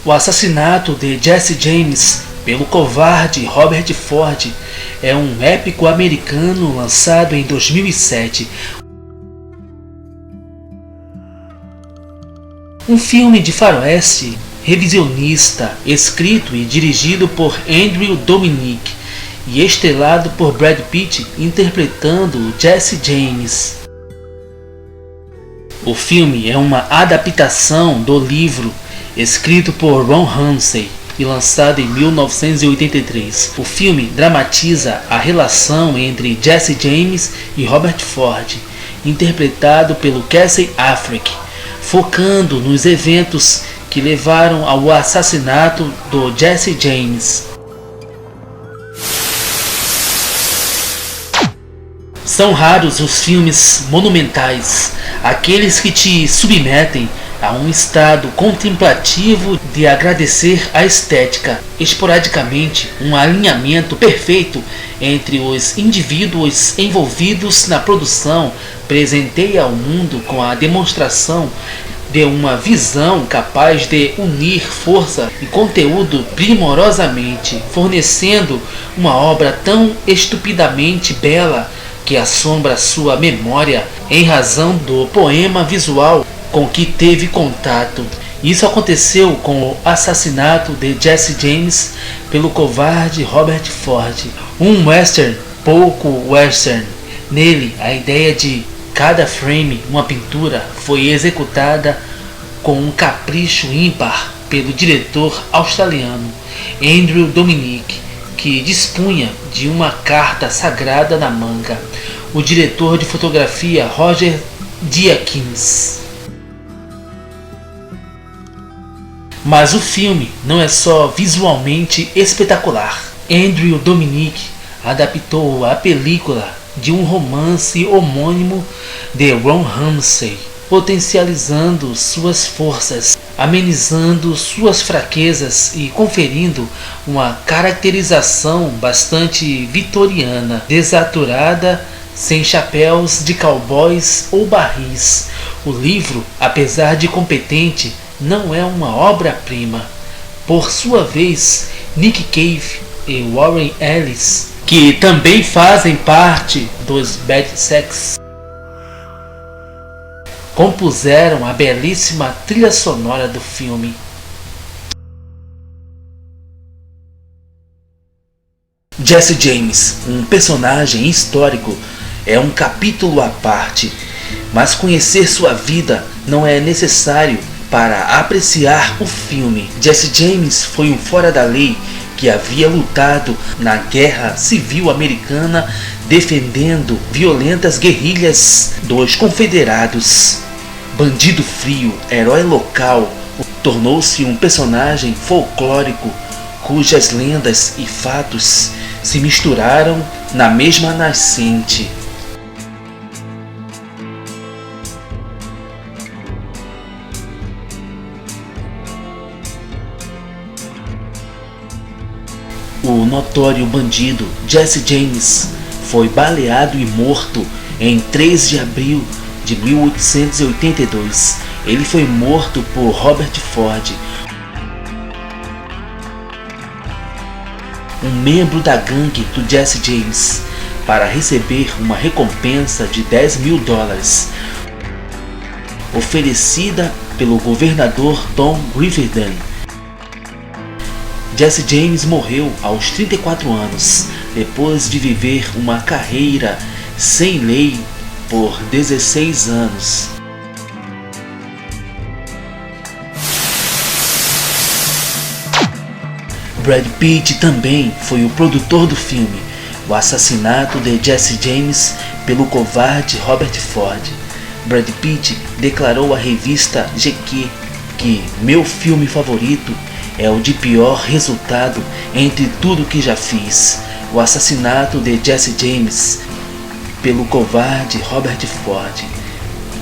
O assassinato de Jesse James pelo covarde Robert Ford é um épico americano lançado em 2007. Um filme de faroeste revisionista, escrito e dirigido por Andrew Dominik e estrelado por Brad Pitt interpretando Jesse James. O filme é uma adaptação do livro escrito por Ron Ramsey e lançado em 1983. O filme dramatiza a relação entre Jesse James e Robert Ford, interpretado pelo Casey Affleck, focando nos eventos que levaram ao assassinato do Jesse James. São raros os filmes monumentais, aqueles que te submetem a um estado contemplativo de agradecer a estética, esporadicamente um alinhamento perfeito entre os indivíduos envolvidos na produção presenteia ao mundo com a demonstração de uma visão capaz de unir força e conteúdo primorosamente, fornecendo uma obra tão estupidamente bela que assombra sua memória em razão do poema visual com que teve contato. Isso aconteceu com o assassinato de Jesse James pelo covarde Robert Ford. Um western pouco western. Nele, a ideia de cada frame, uma pintura, foi executada com um capricho ímpar pelo diretor australiano Andrew Dominik, que dispunha de uma carta sagrada na manga, o diretor de fotografia Roger Deakins. Mas o filme não é só visualmente espetacular. Andrew Dominik adaptou a película de um romance homônimo de Ron Ramsey, potencializando suas forças, amenizando suas fraquezas e conferindo uma caracterização bastante vitoriana, desaturada, sem chapéus de cowboys ou barris. O livro, apesar de competente, não é uma obra-prima. Por sua vez, Nick Cave e Warren Ellis, que também fazem parte dos Bad Sex, compuseram a belíssima trilha sonora do filme. Jesse James, um personagem histórico, é um capítulo à parte, mas conhecer sua vida não é necessário para apreciar o filme. Jesse James foi um fora da lei que havia lutado na Guerra Civil Americana defendendo violentas guerrilhas dos confederados. Bandido frio, herói local, tornou-se um personagem folclórico cujas lendas e fatos se misturaram na mesma nascente. O notório bandido Jesse James foi baleado e morto em 3 de abril de 1882. Ele foi morto por Robert Ford, um membro da gangue do Jesse James, para receber uma recompensa de $10.000 oferecida pelo governador Tom Riverdale. Jesse James morreu aos 34 anos, depois de viver uma carreira sem lei por 16 anos. Brad Pitt também foi o produtor do filme O Assassinato de Jesse James pelo covarde Robert Ford. Brad Pitt declarou à revista GQ que meu filme favorito é o de pior resultado entre tudo que já fiz. O Assassinato de Jesse James pelo covarde Robert Ford.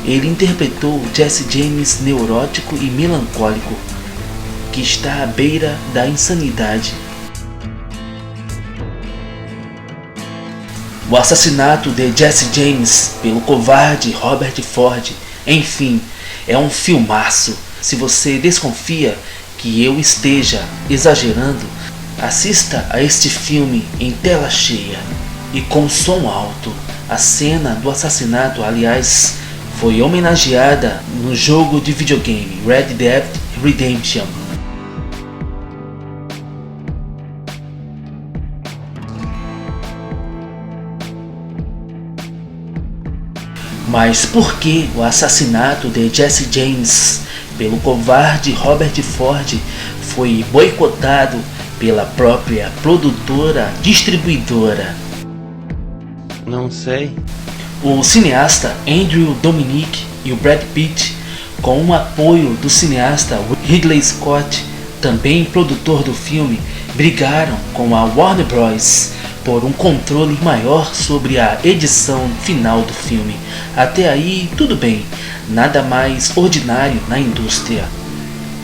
Ele interpretou Jesse James neurótico e melancólico, que está à beira da insanidade. O Assassinato de Jesse James pelo covarde Robert Ford, enfim, é um filmaço. Se você desconfia que eu esteja exagerando, assista a este filme em tela cheia e com som alto. A cena do assassinato, aliás, foi homenageada no jogo de videogame Red Dead Redemption. Mas por que o assassinato de Jesse James pelo covarde Robert Ford foi boicotado pela própria produtora distribuidora? Não sei. O cineasta Andrew Dominik e o Brad Pitt, com o apoio do cineasta Ridley Scott, também produtor do filme, brigaram com a Warner Bros. Por um controle maior sobre a edição final do filme. Até aí tudo bem, nada mais ordinário na indústria.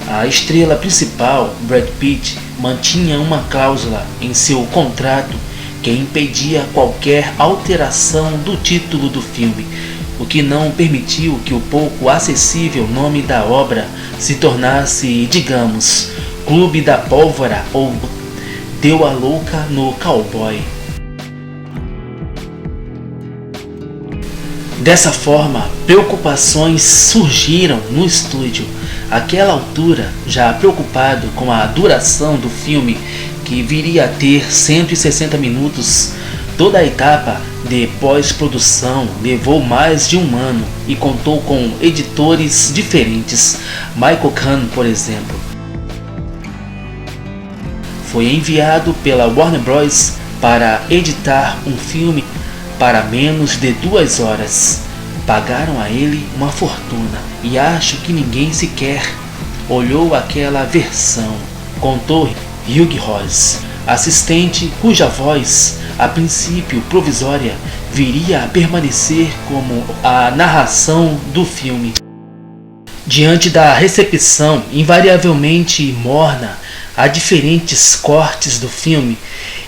A estrela principal, Brad Pitt, mantinha uma cláusula em seu contrato que impedia qualquer alteração do título do filme, o que não permitiu que o pouco acessível nome da obra se tornasse, digamos, Clube da Pólvora ou Deu a Louca no Cowboy. Dessa forma, preocupações surgiram no estúdio. Àquela altura, já preocupado com a duração do filme, que viria a ter 160 minutos, toda a etapa de pós-produção levou mais de um ano e contou com editores diferentes. Michael Kahn, por exemplo, foi enviado pela Warner Bros. Para editar um filme para menos de 2 horas. Pagaram a ele uma fortuna e acho que ninguém sequer olhou aquela versão, contou Hugh Ross, assistente cuja voz, a princípio provisória, viria a permanecer como a narração do filme. Diante da recepção invariavelmente morna a diferentes cortes do filme,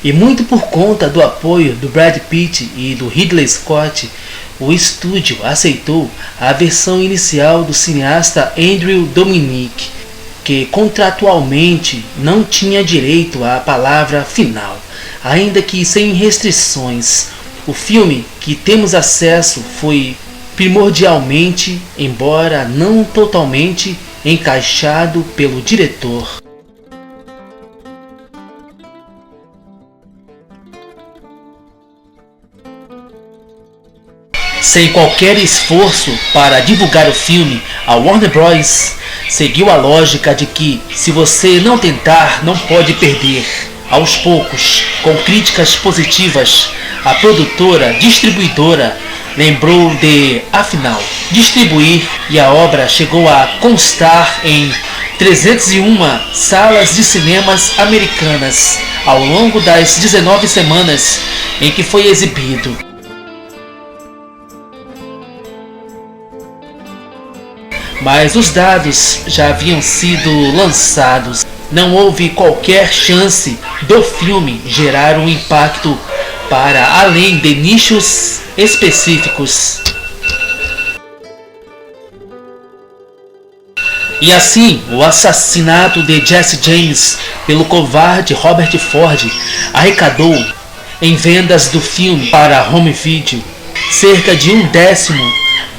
e muito por conta do apoio do Brad Pitt e do Ridley Scott, o estúdio aceitou a versão inicial do cineasta Andrew Dominik, que contratualmente não tinha direito à palavra final, ainda que sem restrições. O filme que temos acesso foi primordialmente, embora não totalmente, encaixado pelo diretor. Sem qualquer esforço para divulgar o filme, a Warner Bros. Seguiu a lógica de que, se você não tentar, não pode perder. Aos poucos, com críticas positivas, a produtora distribuidora lembrou de, afinal, distribuir, e a obra chegou a constar em 301 salas de cinemas americanas ao longo das 19 semanas em que foi exibido. Mas os dados já haviam sido lançados. Não houve qualquer chance do filme gerar um impacto para além de nichos específicos. E assim, o assassinato de Jesse James pelo covarde Robert Ford arrecadou, em vendas do filme para home video, cerca de 1/10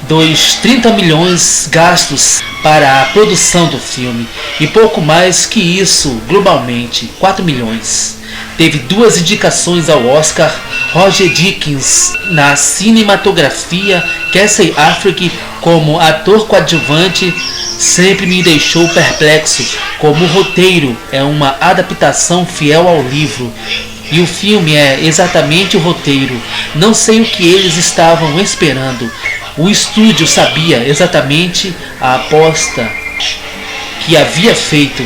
dos 30 milhões gastos para a produção do filme, e pouco mais que isso globalmente, 4 milhões. Teve 2 indicações ao Oscar, Roger Deakins na cinematografia, Casey Affleck como ator coadjuvante. Sempre me deixou perplexo como o roteiro é uma adaptação fiel ao livro, e o filme é exatamente o roteiro. Não sei o que eles estavam esperando. O estúdio sabia exatamente a aposta que havia feito